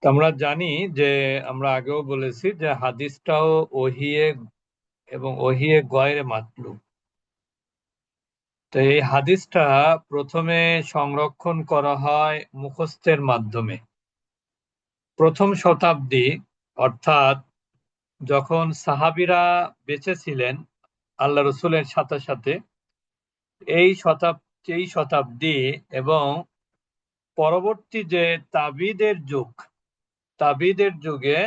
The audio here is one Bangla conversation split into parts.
আমরা জানি যে আমরা আগেও বলেছি যে হাদিসটাও ওহিয়ে এবং ওহিয়ে গয়রে মাতলু। তো এই হাদিসটা প্রথমে সংরক্ষণ করা হয় মুখস্থের মাধ্যমে। প্রথম শতাব্দী, অর্থাৎ যখন সাহাবীরা বেঁচে ছিলেন আল্লাহ রসুলের সাথে সাথে, এই শতাব্দী এবং পরবর্তী যে তাবিদের যুগে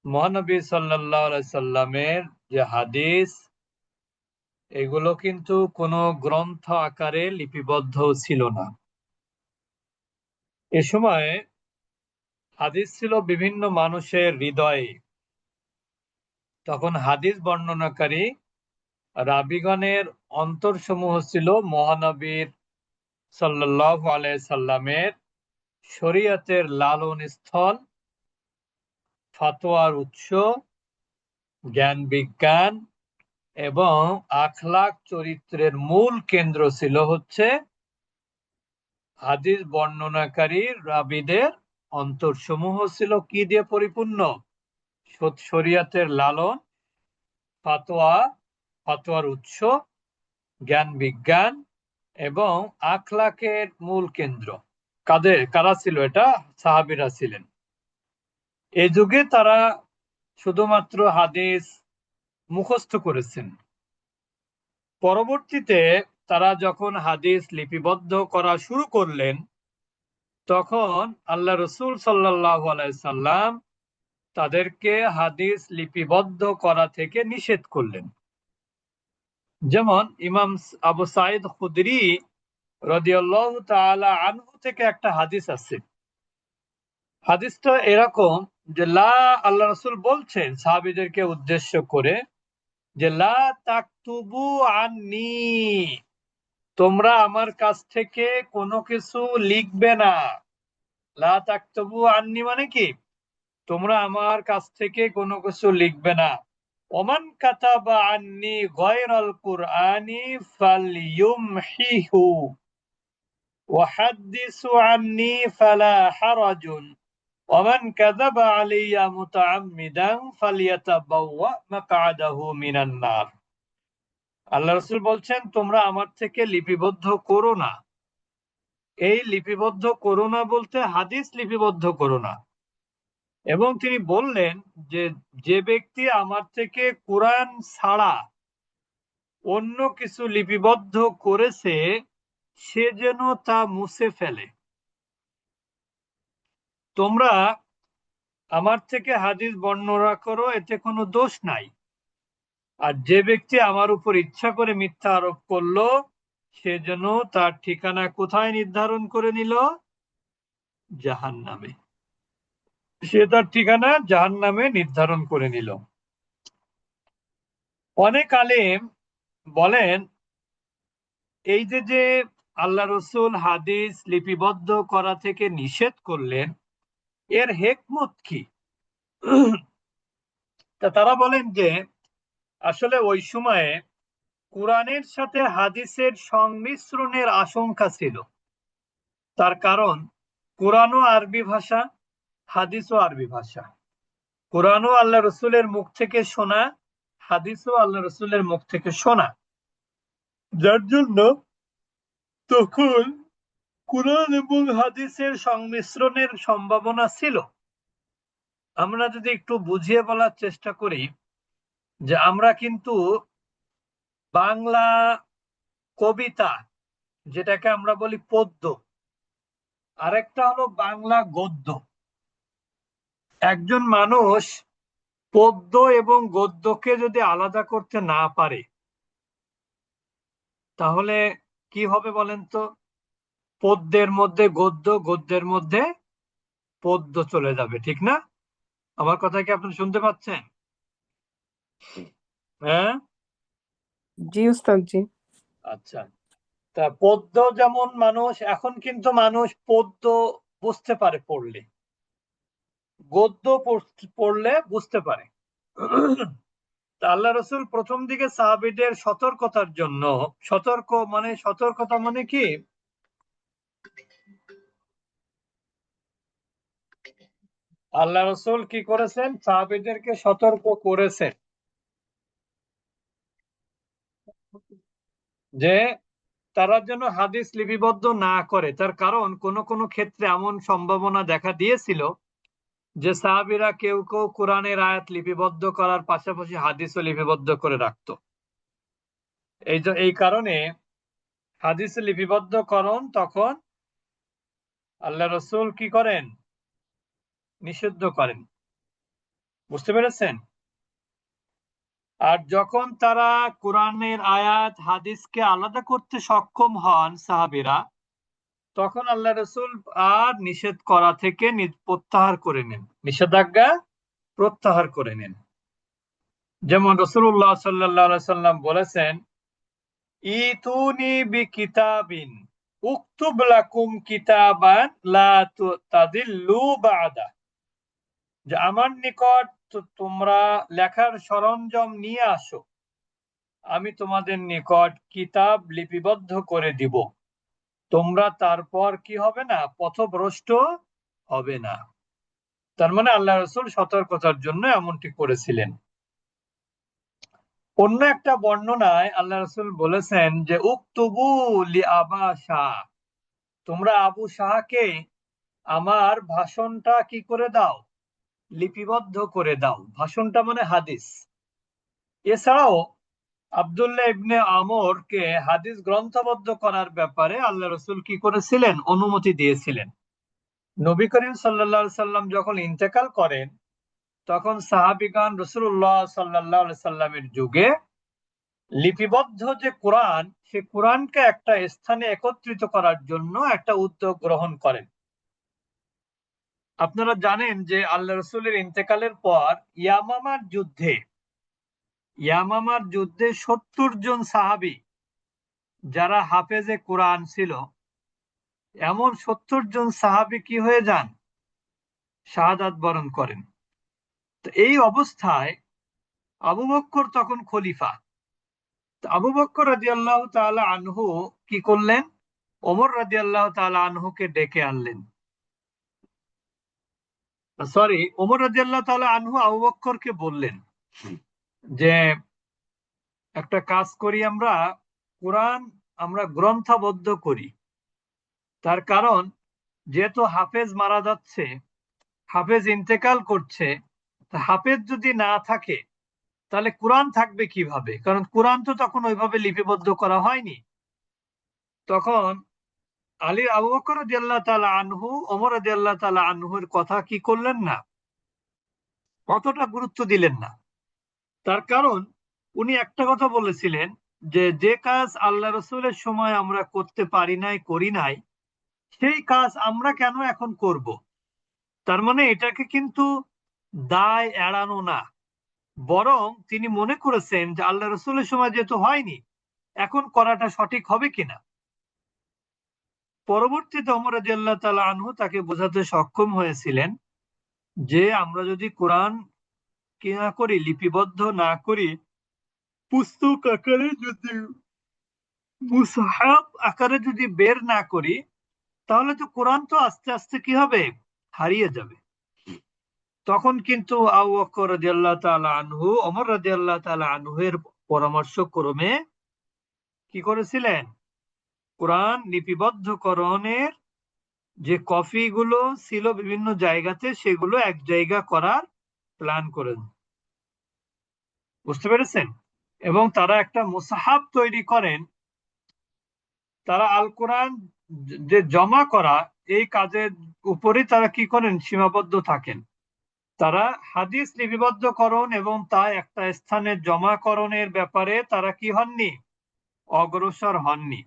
মহানবী সাল্লাল্লাহু আলাইহি সাল্লামের যে হাদিস, এগুলো কিন্তু কোনো গ্রন্থ আকারে লিপিবদ্ধ ছিল না। এ সময় হাদিস ছিল বিভিন্ন মানুষের হৃদয়ে। তখন হাদিস বর্ণনাকারী রাবীগণের অন্তরসমূহ ছিল মহানবীর সাল্লাল্লাহু আলাইহি সাল্লামের শরীয়তের লালন স্থল, ফতোয়ার উৎস, জ্ঞান বিজ্ঞান এবং আখলাক চরিত্রের মূল কেন্দ্র ছিল হচ্ছে হাদিস বর্ণনাকারী রাবীদের অন্তরসমূহ ছিল কি দিয়ে পরিপূর্ণ? শরীয়তের লালন, ফতোয়ার উৎস, জ্ঞান বিজ্ঞান এবং আখলাকের মূল কেন্দ্র। কারা ছিল এটা? সাহাবীরা ছিলেন। এই যুগে তারা শুধুমাত্র হাদিস মুখস্থ করেছেন। পরবর্তীতে তারা যখন হাদিস লিপিবদ্ধ করা শুরু করলেন, তখন আল্লাহ রসুল সাল্লাল্লাহু আলাইহি সাল্লাম তাদেরকে হাদিস লিপিবদ্ধ করা থেকে নিষেধ করলেন। যেমন ইমাম আবু সাঈদ খুদরি রাদিয়াল্লাহু তাআলা আনহু থেকে একটা হাদিস আছে। হাদিসটা এরকম যে আল্লাহ রসুল বলছেন সাহাবীদেরকে উদ্দেশ্য করে যে লা তাকতুবু আন্নি, তোমরা আমার কাছ থেকে কোনো কিছু লিখবে না। লা তাকতুবু আন্নি মানে কি? তোমরা আমার কাছ থেকে কোনো কিছু লিখবে না। ওমান কাতাবা আন্নি গায়রাল কুরআনি ফালইউমহিহু ওয়াহাদ্দিসু আন্নি ফালা হারাজুন ওমান কাযাবা আলাইয়া মুতাআম্মিদান ফালইয়াতাবাওয়া মাকআদাহু মিনান নার। আল্লাহ রাসূল বলছেন তোমরা আমার থেকে লিপিবদ্ধ করো না। এই লিপিবদ্ধ করো না বলতে হাদিস লিপিবদ্ধ করো না। এবং তিনি বললেন যে যে ব্যক্তি আমার থেকে কোরআন ছাড়া অন্য কিছু লিপিবদ্ধ করেছে সে যেন তা মুছে ফেলে। তোমরা আমার থেকে হাদিস বর্ণনা করো, এতে কোনো দোষ নাই। আর যে ব্যক্তি আমার উপর ইচ্ছা করে মিথ্যা আরোপ করলো, সে যেন তার ঠিকানা কোথায় নির্ধারণ করে নিল? জাহান্নামে। সে তার ঠিকানা জাহান্নামে নির্ধারণ করে নিল। অনেক আলেম বলেন এই যে আল্লাহ রসুল হাদিস লিপিবদ্ধ করা থেকে নিষেধ করলেন, এর হেকমত কি? তারা বলেন যে আসলে ওই সময়ে কোরআনের সাথে হাদিসের সংমিশ্রণের আশঙ্কা ছিল। তার কারণ কোরআনও আরবি ভাষা, হাদিসও আরবি ভাষা। কোরআনও আল্লাহ রসুলের মুখ থেকে শোনা, হাদিসও আল্লাহ রসুলের মুখ থেকে শোনা। যার জন্য তখন কোরআন এবং হাদিসের সংমিশ্রণের সম্ভাবনা ছিল। আমরা যদি একটু বুঝিয়ে বলার চেষ্টা করি যে আমরা কিন্তু বাংলা কবিতা, যেটাকে আমরা বলি পদ্য, আরেকটা হলো বাংলা গদ্য। একজন মানুষ পদ্য এবং গদ্যকে যদি আলাদা করতে না পারে তাহলে কি হবে বলেন তো? পদ্যের মধ্যে গদ্য, গদ্যের মধ্যে পদ্য চলে যাবে, ঠিক না? আমার কথা কি আপনি শুনতে পাচ্ছেন? হ্যাঁ, জি উস্তাদ জি। আচ্ছা। তা পদ্য যেমন এখন কিন্তু মানুষ পদ্য বুঝতে পারে পড়লে, গদ্য পড়লে বুঝতে পারে। তা আল্লাহ রসুল প্রথম দিকে সাহাবীদের সতর্কতার জন্য, সতর্কতা মানে কি, আল্লাহ রসুল কি করেছেন? সাহাবীদেরকে সতর্ক করেছেন যে তারা যেন হাদিস লিপিবদ্ধ না করে। তার কারণ কোন কোন ক্ষেত্রে এমন সম্ভাবনা দেখা দিয়েছিল যে সাহাবীরা কেউ কেউ কোরআনের আয়াত লিপিবদ্ধ করার পাশাপাশি হাদিসও লিপিবদ্ধ করে রাখতো। এই কারণে হাদিস লিপিবদ্ধকরণ তখন আল্লাহ রসুল কি করেন? নিষিদ্ধ করেন। বুঝতে পেরেছেন? আর যখন তারা কোরআনের আয়াত হাদিসকে আলাদা করতে সক্ষম হন সাহাবীরা, তখন আল্লাহ রসুল আর নিষেধ করা থেকে প্রত্যাহার করে নেন, নিষেধাজ্ঞা প্রত্যাহার করে নেন। যেমন রাসূলুল্লাহ সাল্লাল্লাহু আলাইহি সাল্লাম বলেছেন, ইতুনি বিকিতাবিন উকতুব লাকুম কিতাবান লা তাদিল্লু বাদা, যে আমার নিকট তোমরা লেখার সরঞ্জাম নিয়ে আসো, আমি তোমাদের নিকট কিতাব লিপিবদ্ধ করে দিব, তোমরা তারপর কি হবে না? পথভ্রষ্ট হবে না। তার মানে আল্লাহ রসুল সতর্কতার জন্য এমনটি করেছিলেন। অন্য একটা বর্ণনায় আল্লাহ রসুল বলেছেন যে উকতুবু লি আবা শাহ, তোমরা আবু শাহকে আমার ভাষণটা কি করে দাও? লিপিবদ্ধ করে দাও। ভাষণটা মানে হাদিস। এছাড়াও আব্দুল্লাহ ইবনে আমরকে হাদিস গ্রন্থবদ্ধ করার ব্যাপারে আল্লাহ রসুল কি করেছিলেন? অনুমতি দিয়েছিলেন। নবী করিম সাল্লাল্লাহু আলাইহি সাল্লাম যখন ইন্তেকাল করেন, তখন সাহাবিগণ রাসূলুল্লাহ সাল্লাল্লাহু আলাইহি সাল্লামের যুগে লিপিবদ্ধ যে কোরআন, সে কোরআনকে একটা স্থানে একত্রিত করার জন্য একটা উদ্যোগ গ্রহণ করেন। আপনারা জানেন যে আল্লাহ রসুলের ইন্তেকালের পর ইয়ামামার যুদ্ধে 70 জন সাহাবী যারা হাফেজে কোরআন ছিল, এমন 70 জন সাহাবী কি হয়ে যান? শাহাদাত বরণ করেন। তো এই অবস্থায় আবু বকর তখন খলিফা। আবু বকর রাদিয়াল্লাহু তাআলা আনহু কি করলেন? ওমর রাদিয়াল্লাহু তাআলা আনহুকে ডেকে আনলেন। ওমর রাদিয়াল্লাহু তাআলা আনহু আবু বকরকে বললেন যে একটা কাজ করি, কোরআন আমরা গ্রন্থবদ্ধ করি। তার কারণ যেহেতু হাফেজ মারা যাচ্ছে, হাফেজ ইন্তেকাল করছে, হাফেজ যদি না থাকে তাহলে কোরআন থাকবে কিভাবে? কারণ কোরআন তো তখন ওইভাবে লিপিবদ্ধ করা হয়নি। তখন আবু বকর রাদিয়াল্লাহু তাআলা আনহু ওমর রাদিয়াল্লাহু তাআলা আনহুর কথা কি করলেন না, কতটা গুরুত্ব দিলেন না। তার কারণ উনি একটা কথা বলেছিলেন যে যে কাজ আল্লাহ রসুলের সময় আমরা করতে পারি নাই, করি নাই, সেই কাজ আমরা কেন এখন করব? তার মানে এটাকে কিন্তু দায় এড়ানো না, বরং তিনি মনে করেছেন যে আল্লাহ রসুলের সময় যেহেতু হয়নি, এখন করাটা সঠিক হবে কিনা। পরবর্তীতে ওমর রাদিয়াল্লাহু তাআলা আনহু তাকে বোঝাতে সক্ষম হয়েছিলেন যে আমরা যদি কোরআন কি না করি, লিপিবদ্ধ না করি, পুস্তক আকারে যদি, মুসহাফ আকারে যদি বের না করি, তাহলে তো কোরআন তো আস্তে আস্তে কি হবে? হারিয়ে যাবে। তখন কিন্তু আবু বকর রাদিয়াল্লাহু তাআলা আনহু ওমর রাদিয়াল্লাহু তাআলা আনহু এর পরামর্শ ক্রমে কি করেছিলেন? কোরআন লিপিবদ্ধকরণের যে কপি গুলো ছিল বিভিন্ন জায়গাতে, সেগুলো এক জায়গা করার প্ল্যান করেন। বুঝতে পেরেছেন? এবং তারা একটা মুসাহাফ তৈরি করেন। তারা আল কোরআন যে জমা করা, এই কাজের উপরেই তারা কি করেন? সীমাবদ্ধ থাকেন। তারা হাদিস লিপিবদ্ধকরণ এবং তা একটা স্থানে জমাকরণের ব্যাপারে তারা কি হননি? অগ্রসর হননি।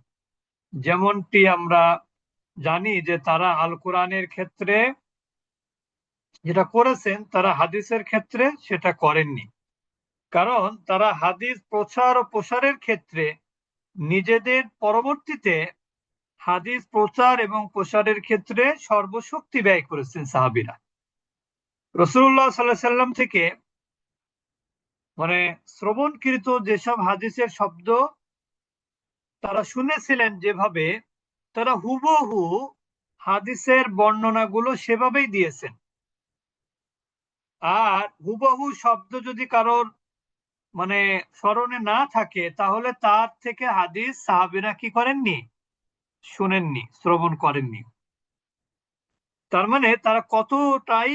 যেমনটি আমরা জানি যে তারা আল কোরআনের ক্ষেত্রে যেটা করেছেন, তারা হাদিসের ক্ষেত্রে সেটা করেননি। কারণ তারা হাদিস প্রচার ও প্রসারের ক্ষেত্রে নিজেদের পরবর্তীতে হাদিস প্রচার এবং প্রসারের ক্ষেত্রে সর্বশক্তি ব্যয় করেছেন সাহাবীরা। রাসূলুল্লাহ সাল্লাল্লাহু আলাইহি সাল্লাম থেকে মানে শ্রবণকৃত যেসব হাদিসের শব্দ তারা শুনেছিলেন, যেভাবে তারা হুবহু হাদিসের বর্ণনাগুলো সেভাবেই দিয়েছেন। আর হুবহু শব্দ যদি কারোর মানে স্মরণে না থাকে, তাহলে তার থেকে হাদিস সাহাবীরা কি করেননি, শুনেননি, শ্রবণ করেননি। তার মানে তারা কতটাই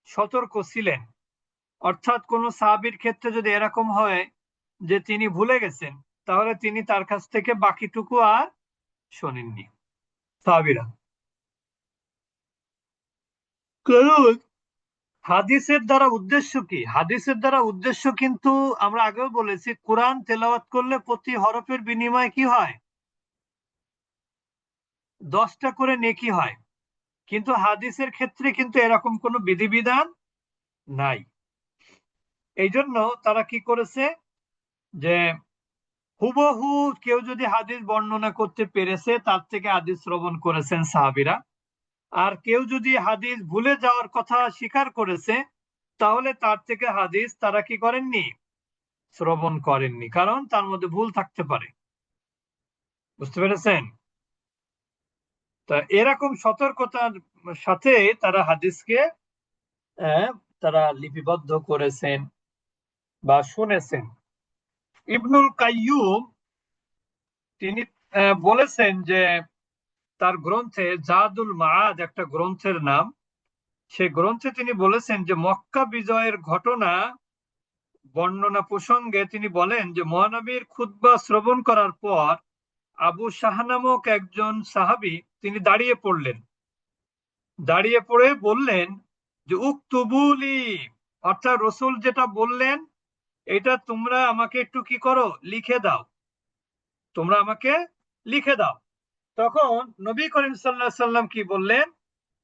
সতর্ক ছিলেন। অর্থাৎ কোন সাহাবীর ক্ষেত্রে যদি এরকম হয় যে তিনি ভুলে গেছেন, তাহলে তিনি তার কাছ থেকে বাকিটুকু আর শোনেননি সাহাবীরা। কারণ হাদিসের দ্বারা উদ্দেশ্য কি? হাদিসের দ্বারা উদ্দেশ্য কিন্তু আমরা আগেও বলেছি, কোরআন তেলাওয়াত করলে প্রতি হরফের বিনিময়ে কি হয়, 10টা করে নেকি হয়। কিন্তু হাদিসের ক্ষেত্রে কিন্তু এরকম কোনো বিধিবিধান নাই। এই জন্য তারা কি করেছে, যে হুবহু কেউ যদি হাদিস বর্ণনা করতে পেরেছে, তার থেকে হাদিস শ্রবণ করেছেন সাহাবীরা। আর কেউ যদি হাদিস ভুলে যাওয়ার কথা স্বীকার করেছে, তাহলে তার থেকে হাদিস তারা কি করেননি, শ্রবণ করেননি, কারণ তার মধ্যে ভুল থাকতে পারে। বুঝতে পেরেছেন? তা এরকম সতর্কতার সাথে তারা হাদিসকে আহ, তারা লিপিবদ্ধ করেছেন বা শুনেছেন। ইবনুল কাইয়ুম তিনি বলেছেন যে তার গ্রন্থে জাদুল মাআদ, একটা গ্রন্থের নাম, সেই গ্রন্থে তিনি বলেছেন যে মক্কা বিজয়ের ঘটনা বর্ণনা প্রসঙ্গে তিনি বলেন যে মহানবীর খুতবা শ্রবণ করার পর আবু শাহ নামক একজন সাহাবী তিনি দাঁড়িয়ে পড়লেন। দাঁড়িয়ে পড়ে বললেন যে উক্তুবুলি, অর্থাৎ রসুল যেটা বললেন এটা তোমরা আমাকে একটু কি করো, লিখে দাও, তোমরা আমাকে লিখে দাও। তখন নবী করিম সাল্লাল্লাহু আলাইহি সাল্লাম কি বললেন,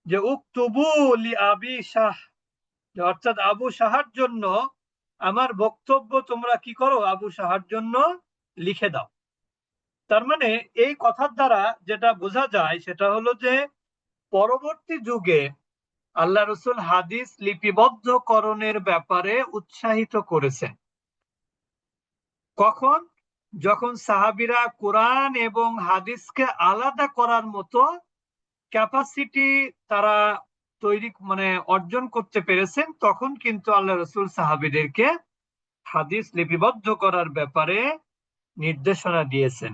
যে উক্তুবু লি আবি শাহ, অর্থাৎ আবু শাহার জন্য আমার বক্তব্য তোমরা কি করো, আবু শাহার জন্য লিখে দাও। তার মানে এই কথার দ্বারা যেটা বোঝা যায় সেটা হলো যে পরবর্তী যুগে আল্লাহ রসুল হাদিস লিপিবদ্ধকরণের ব্যাপারে উৎসাহিত করেছেন। কখন? যখন সাহাবীরা কোরআন এবং হাদিসকে আলাদা করার মতো ক্যাপাসিটি তারা তৈরি অর্জন করতে পেরেছেন, তখন কিন্তু আল্লাহ রসুল সাহাবীদেরকে হাদিস লিপিবদ্ধ করার ব্যাপারে নির্দেশনা দিয়েছেন।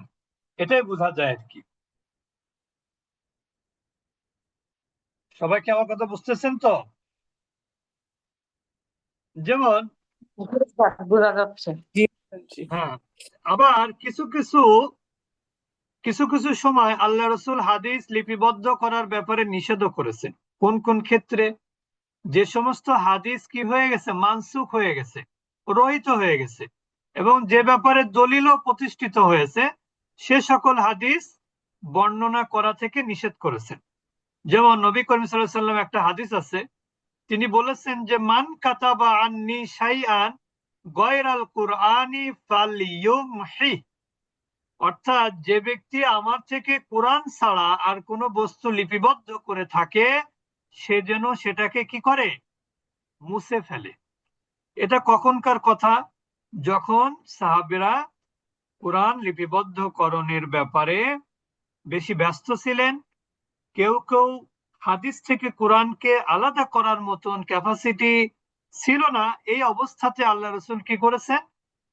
এটাই বোঝা যায় আর কি। সবাই কি আমার কথা বুঝতেছেন তো? যেমন বোঝা যাচ্ছে। জি উস্তাদ জি। হ্যাঁ, আবার কিছু কিছু কিছু কিছু সময় আল্লাহ রসুল হাদিস লিপিবদ্ধ করার ব্যাপারে নিষেধও করেছেন। কোন কোন ক্ষেত্রে? যে সমস্ত হাদিস কি হয়ে গেছে, মানসুখ হয়ে গেছে, রহিত হয়ে গেছে, এবং যে ব্যাপারে দলিলও প্রতিষ্ঠিত হয়েছে, সে সকল হাদিস বর্ণনা করা থেকে নিষেধ করেছেন। যেমন নবী করিম সাল্লাল্লাহু আলাইহি সাল্লাম একটা হাদিস আছে, তিনি বলেছেন যে মান কাতাবা আন্নি শাইআন গয়রাল কুরআনি ফালইউমহি, অর্থাৎ যে ব্যক্তি আমার থেকে কোরআন ছাড়া আর কোনো বস্তু লিপিবদ্ধ করে থাকে, সে যেন সেটাকে কি করে, মুছে ফেলে। এটা কখনকার কথা? যখন সাহাবেরা কোরআন লিপিবদ্ধকরণের ব্যাপারে বেশি ব্যস্ত ছিলেন। কেউ কেউ হাদিস থেকে কোরআনকে আলাদা করার মতন ক্যাপাসিটি ছিল না। এই অবস্থাতে আল্লাহ রসুল কি করেছেন,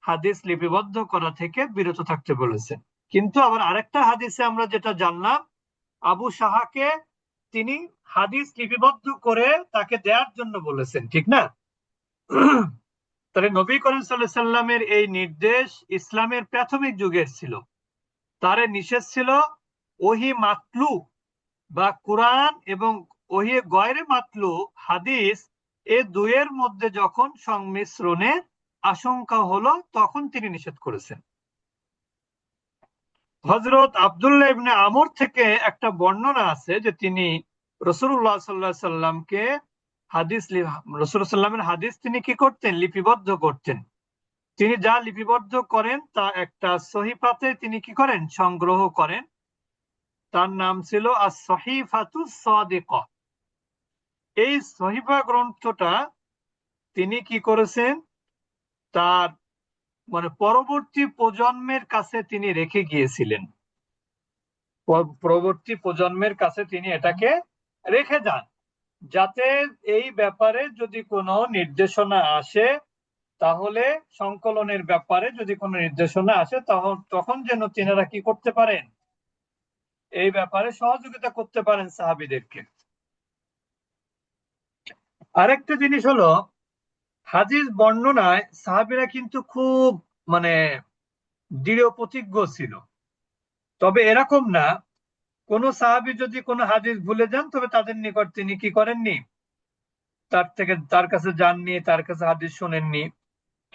হাদিস লিপিবদ্ধ করা থেকে বিরত থাকতে বলেছেন। কিন্তু আবার আরেকটা হাদিসে আমরা যেটা জানলাম, আবু সাহাকে তিনি হাদিস লিপিবদ্ধ করে তাকে দেওয়ার জন্য বলেছেন, ঠিক না? তাহলে নবী করিম সাল্লাল্লাহু আলাইহি সাল্লামের এই নির্দেশ ইসলামের প্রাথমিক যুগের ছিল। তার নিষেধ ছিল ওহি মাতলু বা কোরআন এবং ওহি গয়রে মাতলু হাদিস, এ দুয়ের মধ্যে যখন সংমিশ্রণের আশঙ্কা হলো, তখন তিনি নিষেধ করেছেন। হযরত আব্দুল্লাহ ইবনে আমর থেকে একটা বর্ণনা আছে যে তিনি রাসূলুল্লাহ সাল্লাল্লাহু আলাইহি সাল্লামকে রাসূলুল্লাহ সাল্লামের হাদিস তিনি কি করতেন, লিপিবদ্ধ করতেন। তিনি যা লিপিবদ্ধ করেন তা একটা সহিফাতে তিনি কি করেন, সংগ্রহ করেন। তার নাম ছিল আস-সহিফাতুস সাদিকা। এই সহিফা গ্রন্থটা তিনি কি করেছেন, তার পরবর্তী প্রজন্মের কাছে তিনি রেখে গিয়েছিলেন। পরবর্তী প্রজন্মের কাছে তিনি এটাকে রেখে যান। যাতে এই ব্যাপারে যদি কোনো নির্দেশনা আসে, তাহলে সংকলনের ব্যাপারে যদি কোনো নির্দেশনা আসে তখন যেন তিনারা কি করতে পারেন, এই ব্যাপারে সহযোগিতা করতে পারেন সাহাবীদেরকে। আরেকটা জিনিস হলো, হাদিস বর্ণনায় সাহাবীরা কিন্তু খুব মানে দৃঢ় প্রতিজ্ঞ ছিল। তবে এরকম না, কোন সাহাবী যদি কোনো হাদিস ভুলে যান, তবে তাদের নিকট তিনি কি করেননি, তার কাছে যাননি, তার কাছে হাদিস শোনেননি।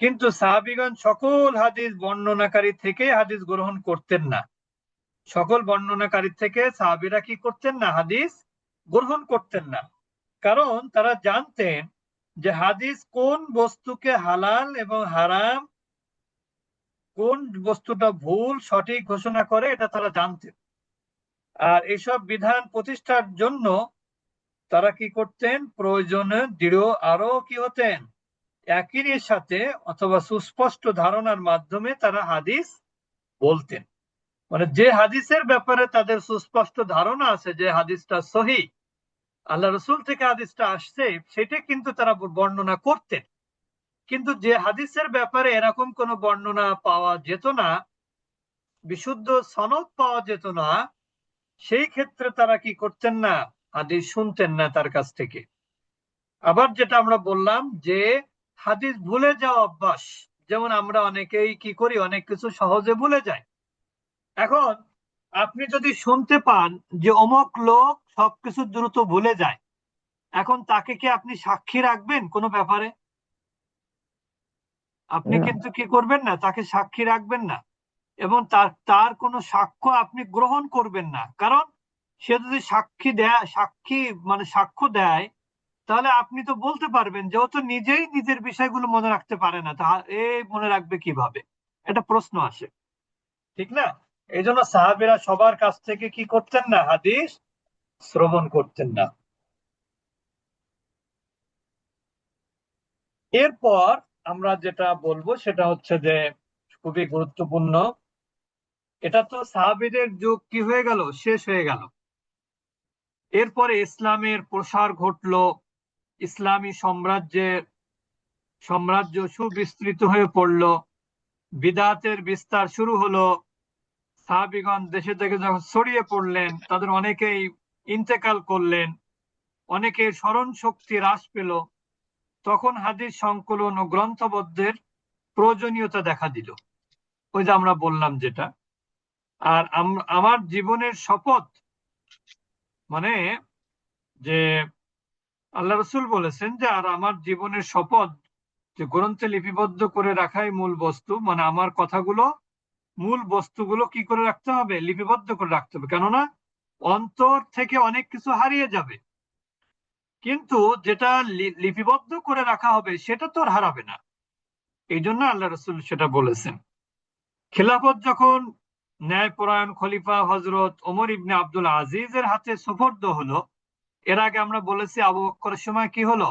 কিন্তু সাহাবীগণ সকল হাদিস বর্ণনাকারী থেকে হাদিস গ্রহণ করতেন না। সকল বর্ণনাকারী থেকে সাহাবীরা কি করতেন না, হাদিস গ্রহণ করতেন না। কারণ তারা জানতেন যে হাদিস কোন বস্তুকে হালাল এবং হারাম, কোন বস্তুটা ভুল সঠিক ঘোষণা করে, এটা তারা জানতেন। আর এসব বিধান প্রতিষ্ঠার জন্য তারা কি করতেন, প্রয়োজনে দৃঢ় আরো কি হতেন, একই সাথে অথবা সুস্পষ্ট ধারণার মাধ্যমে তারা হাদিস বলতেন। মানে যে হাদিসের ব্যাপারে তাদের সুস্পষ্ট ধারণা আছে যে হাদিসটা সহিহ, আল্লাহ রসুল থেকে হাদিসটা আসছে, সেটা কিন্তু তারা বর্ণনা করতেন। কিন্তু যে হাদিসের ব্যাপারে এরকম কোনো বর্ণনা পাওয়া যেত না, বিশুদ্ধ সনদ পাওয়া যেত না, সেই ক্ষেত্রে তারা কি করতেন না, হাদিস শুনতেন না তার কাছ থেকে। আবার যেটা আমরা বললাম যে হাদিস ভুলে যাওয়া অভ্যাস, যেমন আমরা অনেকেই কি করি, অনেক কিছু সহজে ভুলে যাই। এখন আপনি যদি শুনতে পান যে অমুক লোক সবকিছু দ্রুত ভুলে যায়, এখন তাকে কি আপনি সাক্ষী রাখবেন কোনো ব্যাপারে? আপনি না। কিন্তু কি করবেন না, তাকে সাক্ষী রাখবেন না, এবং তার কোনো সাক্ষ্য আপনি গ্রহণ করবেন না। কারণ সে যদি সাক্ষ্য দেয়, তাহলে আপনি তো বলতে পারবেন যে ও তো নিজেই নিজের বিষয়গুলো মনে রাখতে পারে না, তা এ মনে রাখবে কিভাবে, এটা প্রশ্ন আসে, ঠিক না? এই জন্য সাহাবীরা সবার কাছ থেকে কি করতেন না, হাদিস শ্রবণ করতেন না। এরপর আমরা যেটা বলবো সেটা হচ্ছে যে খুবই গুরুত্বপূর্ণ, এটা তো সাহাবীদের যুগ কি হয়ে গেল, শেষ হয়ে গেল। এরপরে ইসলামের প্রসার ঘটলো, ইসলামী সাম্রাজ্য সুবিস্তৃত হয়ে পড়লো, বিদআতের বিস্তার শুরু হলো। সাহাবীগণ দেশে থেকে যখন ছড়িয়ে পড়লেন, তাদের অনেকেই ইন্তেকাল করলেন, অনেকের স্মরণ শক্তি হ্রাস পেল। তখন হাদিস সংকলন ও গ্রন্থবদ্ধের প্রয়োজনীয়তা দেখা দিল, ওই যে আমরা বললাম যেটা। আর আমার জীবনের শপথ, মানে যে আল্লাহ রসুল বলেছেন যে আর আমার জীবনের শপথ, যে গ্রন্থে লিপিবদ্ধ করে রাখাই মূল বস্তু, মানে আমার কথাগুলো, মূল বস্তুগুলো কি করে রাখতে হবে, লিপিবদ্ধ করে রাখতে হবে। কেননা অন্তর থেকে অনেক কিছু হারিয়ে যাবে, কিন্তু যেটা লিপিবদ্ধ করে রাখা হবে সেটা তো আর হারাবে না। এই জন্য আল্লাহ রসুল সেটা বলেছেন। খেলাফত যখন ন্যায়পরায়ণ খলিফা হজরত ওমর ইবনে আব্দুল আজিজের হাতে সুপর্দ হলো, এর আগে আমরা বলেছি আবু বকরের সময় কি হলো,